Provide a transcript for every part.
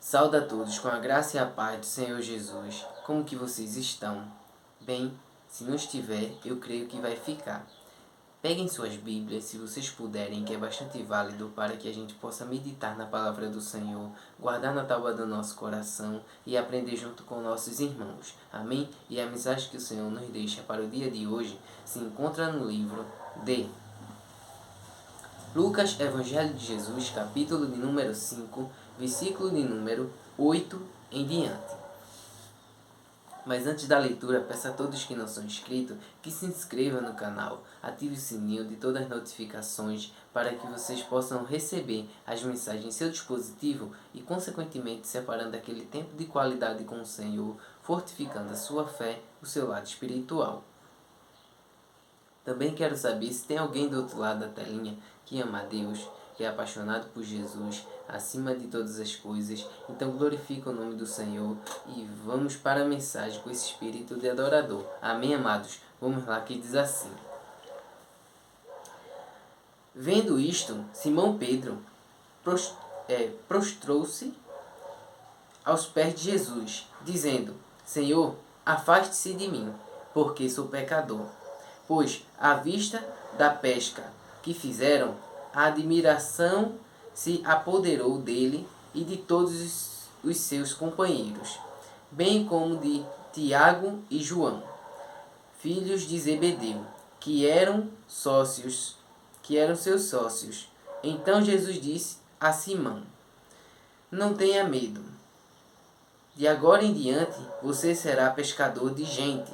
Saúde a todos com a graça e a paz do Senhor Jesus. Como que vocês estão? Bem, se não estiver, eu creio que vai ficar. Peguem suas Bíblias, se vocês puderem, que é bastante válido para que a gente possa meditar na palavra do Senhor, guardar na tábua do nosso coração e aprender junto com nossos irmãos. Amém? E a mensagem que o Senhor nos deixa para o dia de hoje se encontra no livro de Lucas, Evangelho de Jesus, capítulo de número 5, versículo de número 8 em diante. Mas antes da leitura, peço a todos que não são inscritos que se inscrevam no canal, ative o sininho de todas as notificações para que vocês possam receber as mensagens em seu dispositivo e, consequentemente, separando aquele tempo de qualidade com o Senhor, fortificando a sua fé, o seu lado espiritual. Também quero saber se tem alguém do outro lado da telinha que ama a Deus, que é apaixonado por Jesus, acima de todas as coisas. Então glorifica o nome do Senhor e vamos para a mensagem com esse espírito de adorador. Amém, amados? Vamos lá, que diz assim. Vendo isto, Simão Pedro prostrou-se aos pés de Jesus, dizendo: Senhor, afaste-se de mim, porque sou pecador. Pois, à vista da pesca que fizeram, a admiração se apoderou dele e de todos os seus companheiros, bem como de Tiago e João, filhos de Zebedeu, que eram seus sócios. Então Jesus disse a Simão: Não tenha medo. De agora em diante você será pescador de gente.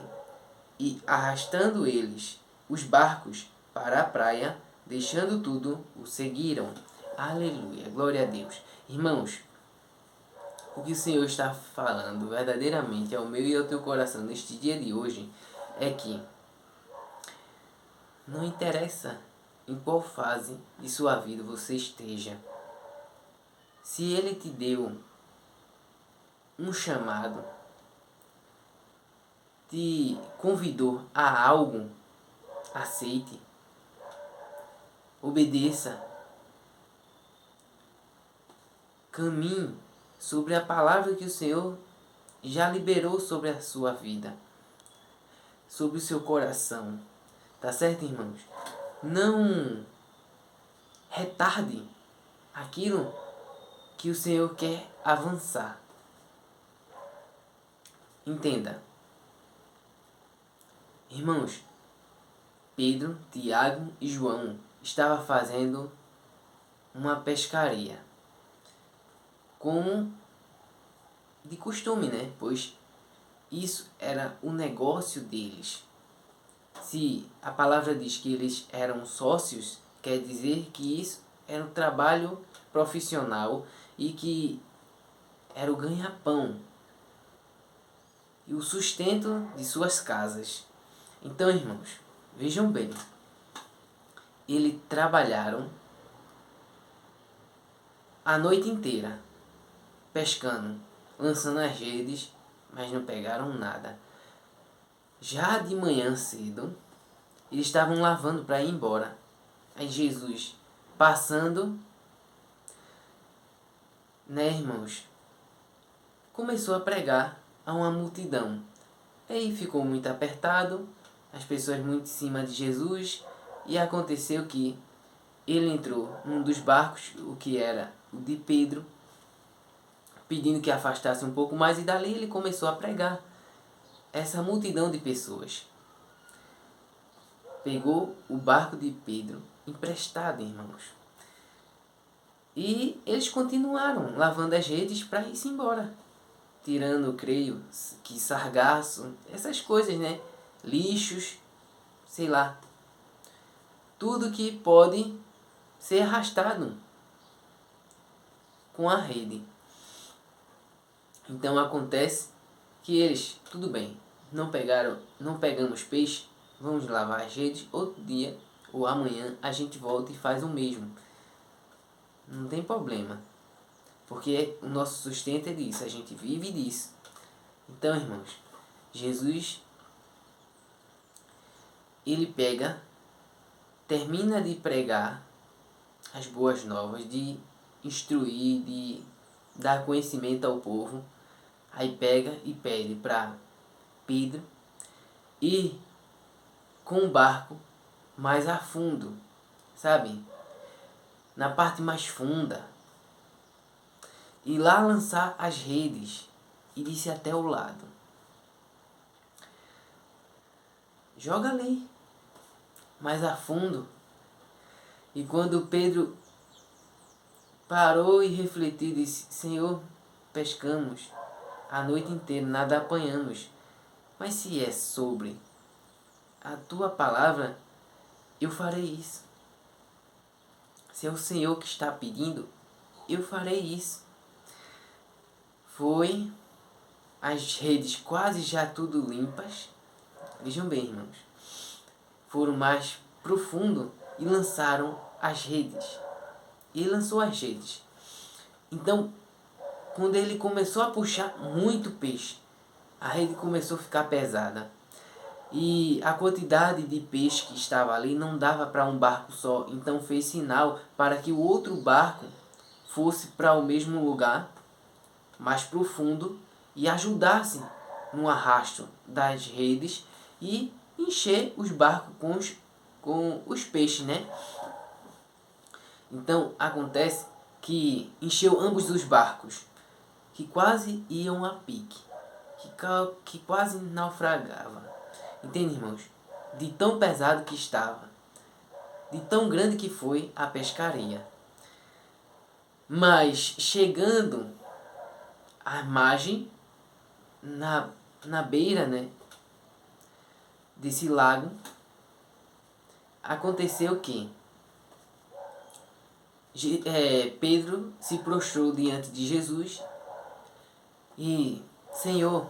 E arrastando eles os barcos para a praia, deixando tudo, o seguiram. Aleluia, glória a Deus. Irmãos, o que o Senhor está falando verdadeiramente ao meu e ao teu coração neste dia de hoje é que não interessa em qual fase de sua vida você esteja. Se Ele te deu um chamado, te convidou a algo, aceite, obedeça, caminhe sobre a palavra que o Senhor já liberou sobre a sua vida, sobre o seu coração. Tá certo, irmãos? Não retarde aquilo que o Senhor quer avançar. Entenda. Irmãos, Pedro, Tiago e João estavam fazendo uma pescaria, como de costume, né? Pois isso era o negócio deles. Se a palavra diz que eles eram sócios, quer dizer que isso era um trabalho profissional e que era o ganha-pão e o sustento de suas casas. Então, irmãos, vejam bem, eles trabalharam a noite inteira, pescando, lançando as redes, mas não pegaram nada. Já de manhã cedo, eles estavam lavando para ir embora. Aí Jesus, passando, né, irmãos, começou a pregar a uma multidão. Aí ficou muito apertado, as pessoas muito em cima de Jesus, e aconteceu que ele entrou num dos barcos, o que era o de Pedro, pedindo que afastasse um pouco mais, e dali ele começou a pregar essa multidão de pessoas. Pegou o barco de Pedro emprestado, irmãos. E eles continuaram lavando as redes para ir-se embora. Tirando, creio, que sargaço, essas coisas, né? Lixos, sei lá. Tudo que pode ser arrastado com a rede. Então acontece que eles, tudo bem, não pegamos peixe, vamos lavar as redes, outro dia ou amanhã a gente volta e faz o mesmo. Não tem problema. Porque o nosso sustento é disso, a gente vive disso. Então, irmãos, Jesus, ele termina de pregar as boas novas, de instruir, de dar conhecimento ao povo. Aí pega e pede para Pedro ir com o barco mais a fundo, sabe? Na parte mais funda. E lá lançar as redes. E disse até o lado. Joga ali, mais a fundo. E quando Pedro parou e refletiu, disse: Senhor, pescamos a noite inteira, nada apanhamos. Mas se é sobre a tua palavra, eu farei isso. Se é o Senhor que está pedindo, eu farei isso. Foi as redes quase já tudo limpas. Vejam bem, irmãos. Foram mais profundo e lançaram as redes. Ele lançou as redes. Então, quando ele começou a puxar muito peixe, a rede começou a ficar pesada. E a quantidade de peixe que estava ali não dava para um barco só. Então fez sinal para que o outro barco fosse para o mesmo lugar, mais profundo, e ajudasse no arrasto das redes e encher os barcos com os peixes, né? Então acontece que encheu ambos os barcos, que quase iam a pique, que quase naufragava. Entende, irmãos? De tão pesado que estava, de tão grande que foi a pescaria. Mas chegando à margem, na beira, né, desse lago, aconteceu que Pedro se prostrou diante de Jesus e: Senhor,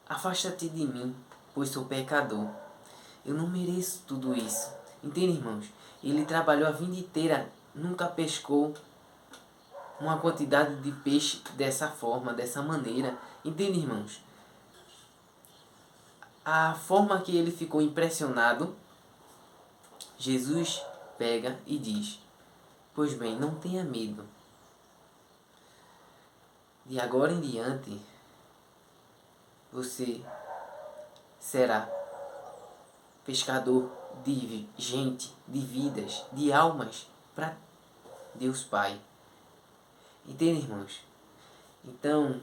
afasta-te de mim, pois sou pecador. Eu não mereço tudo isso. Entende, irmãos? Ele trabalhou a vida inteira, nunca pescou uma quantidade de peixe dessa forma, dessa maneira. Entende, irmãos? A forma que ele ficou impressionado, Jesus pega e diz: Pois bem, não tenha medo. De agora em diante, você será pescador de gente, de vidas, de almas para Deus Pai. Entende, irmãos? Então,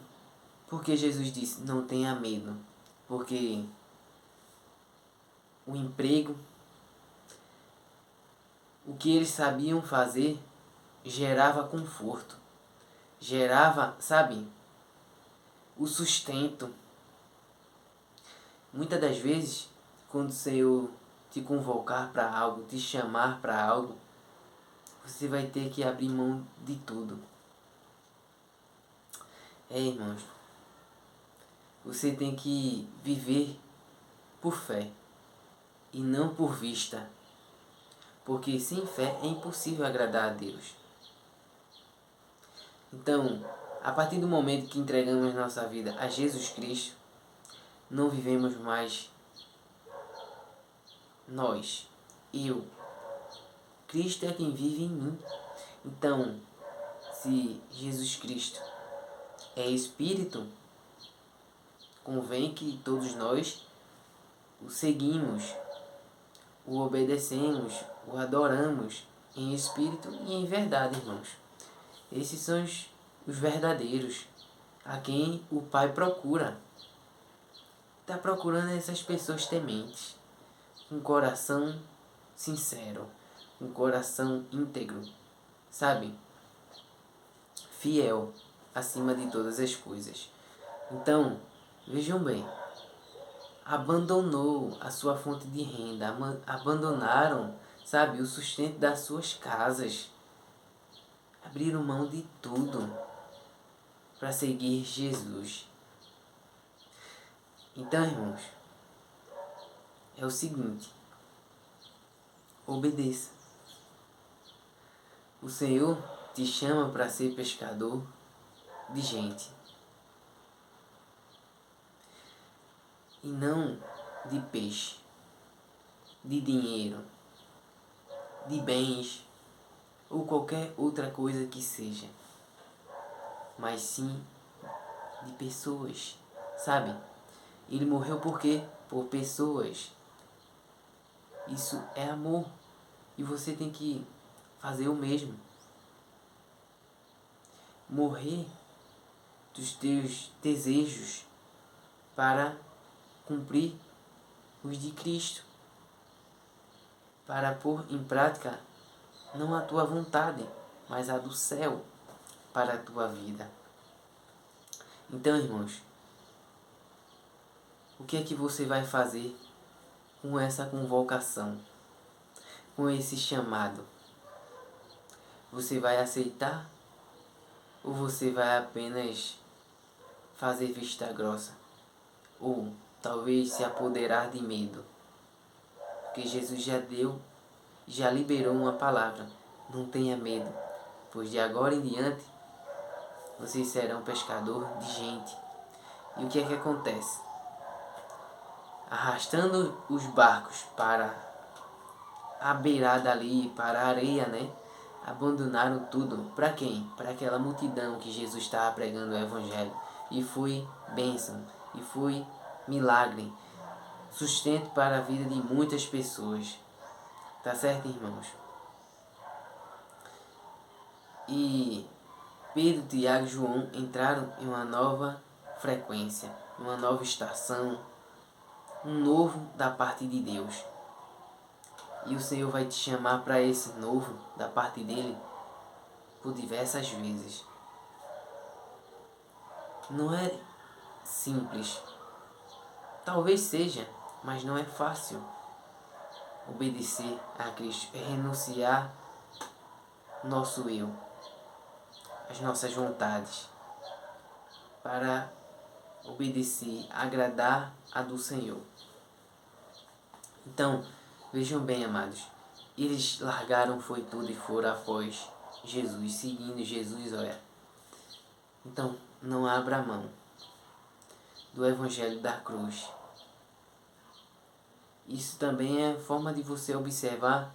por que Jesus disse: Não tenha medo? Porque o emprego, o que eles sabiam fazer, gerava conforto, gerava, sabe, o sustento. Muitas das vezes, quando o Senhor te convocar para algo, te chamar para algo, você vai ter que abrir mão de tudo. Irmãos, você tem que viver por fé e não por vista, porque sem fé é impossível agradar a Deus. Então, a partir do momento que entregamos nossa vida a Jesus Cristo, não vivemos mais nós, eu. Cristo é quem vive em mim. Então, se Jesus Cristo é Espírito, convém que todos nós o seguimos, o obedecemos, o adoramos em espírito e em verdade, irmãos. Esses são os verdadeiros, a quem o Pai procura. Está procurando essas pessoas tementes, com coração sincero, com coração íntegro, sabe? Fiel acima de todas as coisas. Então, vejam bem, abandonou a sua fonte de renda, abandonaram, sabe, o sustento das suas casas, abriram mão de tudo para seguir Jesus. Então, irmãos, é o seguinte: obedeça. O Senhor te chama para ser pescador de gente e não de peixe, de dinheiro, de bens ou qualquer outra coisa que seja. mas sim de pessoas, sabe? Ele morreu por quê? Por pessoas. Isso é amor. E você tem que fazer o mesmo. Morrer dos teus desejos para cumprir os de Cristo. Para pôr em prática não a tua vontade, mas a do céu para a tua vida. Então, irmãos, o que é que você vai fazer com essa convocação, com esse chamado? Você vai aceitar ou você vai apenas fazer vista grossa? Ou talvez se apoderar de medo? Porque Jesus já liberou uma palavra: não tenha medo, pois de agora em diante vocês serão pescador de gente. E o que é que acontece? Arrastando os barcos para a beirada ali, para a areia, né? Abandonaram tudo. Para quem? Para aquela multidão que Jesus estava pregando o Evangelho. E foi bênção, e foi milagre, sustento para a vida de muitas pessoas. Tá certo, irmãos? E Pedro, Tiago e João entraram em uma nova frequência, uma nova estação, um novo da parte de Deus. E o Senhor vai te chamar para esse novo da parte dele por diversas vezes. Não é simples. Talvez seja, mas não é fácil. Obedecer a Cristo é renunciar nosso eu, as nossas vontades, para obedecer, agradar a do Senhor. Então, vejam bem, amados, eles largaram foi tudo e foram após Jesus, seguindo Jesus, olha. Então, não abra mão do Evangelho da cruz. Isso também é forma de você observar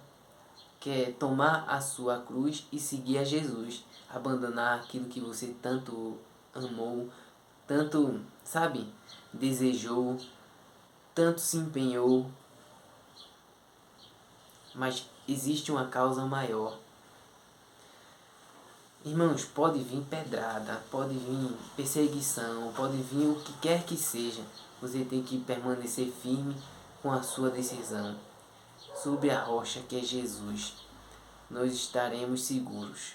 que é tomar a sua cruz e seguir a Jesus. Abandonar aquilo que você tanto amou, tanto, sabe, desejou, tanto se empenhou. Mas existe uma causa maior. Irmãos, pode vir pedrada, pode vir perseguição, pode vir o que quer que seja. Você tem que permanecer firme com a sua decisão. Sobre a rocha que é Jesus, nós estaremos seguros.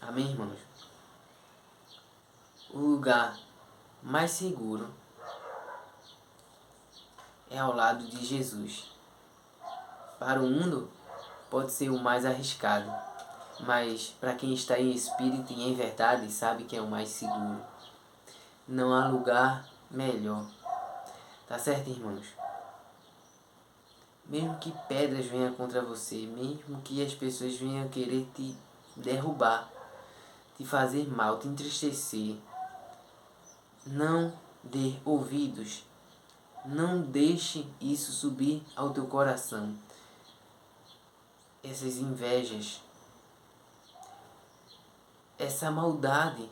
Amém, irmãos? O lugar mais seguro é ao lado de Jesus. Para o mundo, pode ser o mais arriscado, mas para quem está em espírito e em verdade, sabe que é o mais seguro. Não há lugar melhor. Tá certo, irmãos? Mesmo que pedras venham contra você, mesmo que as pessoas venham querer te derrubar, te fazer mal, te entristecer, não dê ouvidos. Não deixe isso subir ao teu coração. Essas invejas, essa maldade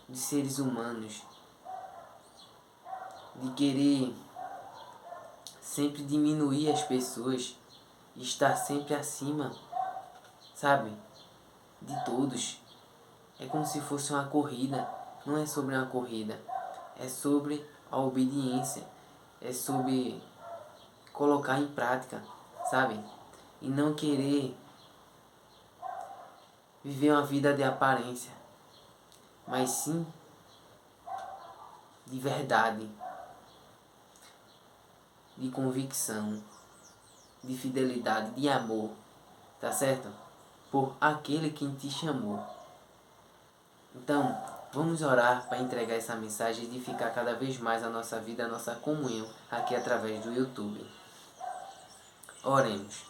de seres humanos, de querer sempre diminuir as pessoas, e estar sempre acima, sabe, de todos. É como se fosse uma corrida. Não é sobre uma corrida, é sobre a obediência, é sobre colocar em prática, sabe? E não querer viver uma vida de aparência, mas sim de verdade, de convicção, de fidelidade, de amor, tá certo? Por aquele que te chamou. Então, vamos orar para entregar essa mensagem e edificar cada vez mais a nossa vida, a nossa comunhão aqui através do YouTube. Oremos.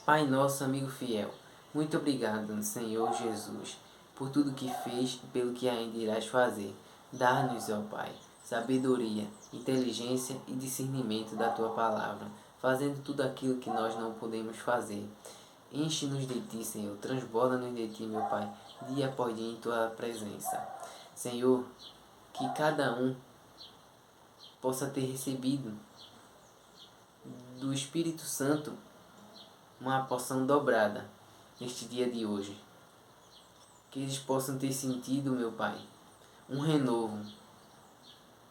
Pai nosso, amigo fiel, muito obrigado, Senhor Jesus, por tudo que fez e pelo que ainda irás fazer. Dá-nos, ó Pai, sabedoria, inteligência e discernimento da Tua palavra, fazendo tudo aquilo que nós não podemos fazer. Enche-nos de Ti, Senhor, transborda-nos de Ti, meu Pai, dia após dia em Tua presença. Senhor, que cada um possa ter recebido do Espírito Santo uma porção dobrada neste dia de hoje. Que eles possam ter sentido, meu Pai, um renovo,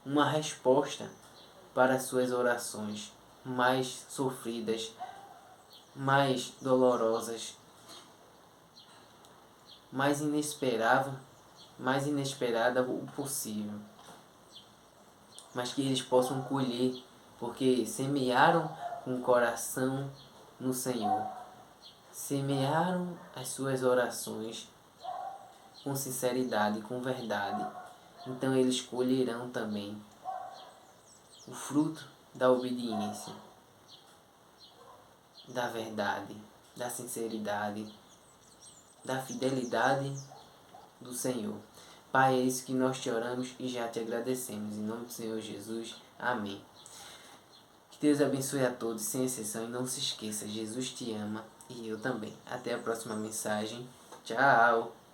uma resposta para as suas orações mais sofridas, mais dolorosas, mais inesperada o possível. Mas que eles possam colher, porque semearam com o coração no Senhor. Semearam as suas orações com sinceridade, com verdade. Então eles colherão também o fruto da obediência, da verdade, da sinceridade, da fidelidade do Senhor. Pai, é isso que nós te oramos e já te agradecemos. Em nome do Senhor Jesus. Amém. Que Deus abençoe a todos, sem exceção. E não se esqueça, Jesus te ama e eu também. Até a próxima mensagem. Tchau!